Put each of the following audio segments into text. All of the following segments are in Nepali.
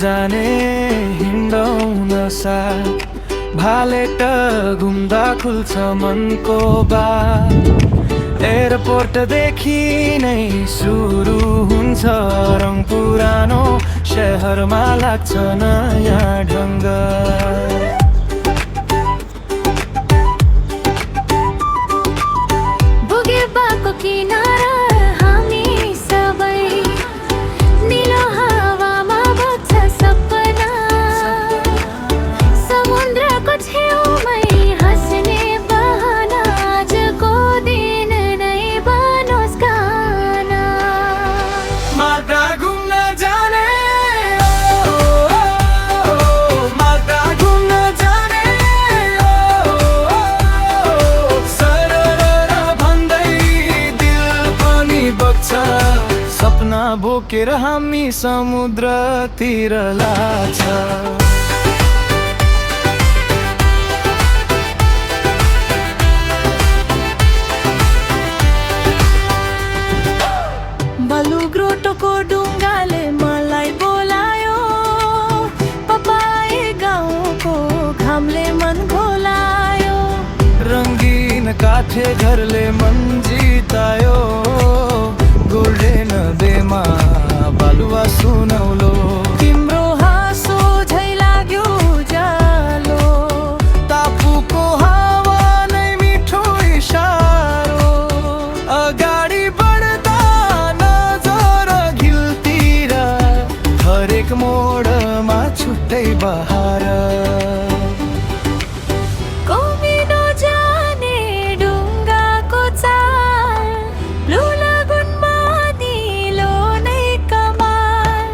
जाने हिँडाउन साथ भालेट घुम्दा खुल्छ मनको बात एयरपोर्टदेखि नै सुरु हुन्छ रङ पुरानो शहरमा लाग्छ नयाँ ढङ्ग बुगेबाको किनारा हामी सबै निलो हावामा बग्छ सपना समुद्रको छेउमै हाँस्ने बहाना आजको दिन नै बनोस् गाना माल्टा घुम्न जाने माल्टा घुम्न जाने सरर भन्दै दिल पनि बग्छ सपना बोकेर हामी समुद्रतिर लाग्छ बालुग्रोटोको ढुङ्गाले मलाई बोलायो पपाए गाउँको घामले मन घोलायो रङ्गीन काठे घरले मन जितायो गोल्डेन बेमा बालुवा सुनौलो तिम्रो हाँसो झै लाग्यो जालो टापुको हावा नै मिठो इशारो अगाडि बढ्दा नजर घिल्तिर हरेक मोडमा छुट्टै बहार कोमिनो जाने ढुङ्गाको चाल ब्लू लगुनमा निलो नै कमाल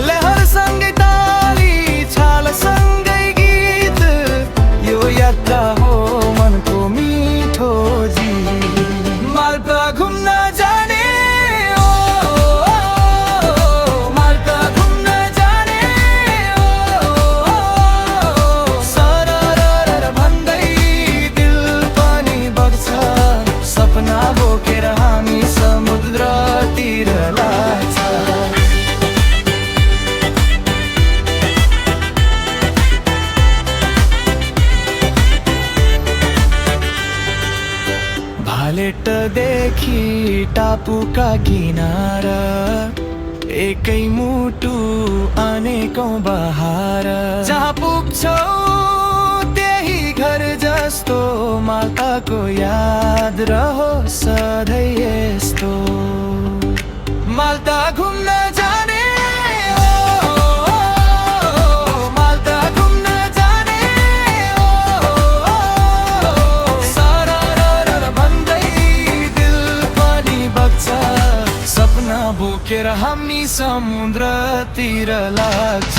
लहरसँगै ताली छालसँगै गीत यो यात्रा हो मनको मिठो जीत माल्टा घुम्न जाने माल्टा घुम्न जाने सरर भन्दै दिल पनि बग्छ सपना बोकेर हामी समुद्रतिर लाग्छ भालेटदेखि टापुका किनारा एकै मुटु अनेकौं बहार जहाँ पुग्छौ त्यही घर जस्तो माल्टाको याद रहोस् सधैँ यस्तो माल्टा घुम्न जाने माल्टा घुम्न जाने सरर भन्दै दिल पनि बग्छ सपना बोकेर हामी समुद्रतिर लाग्छ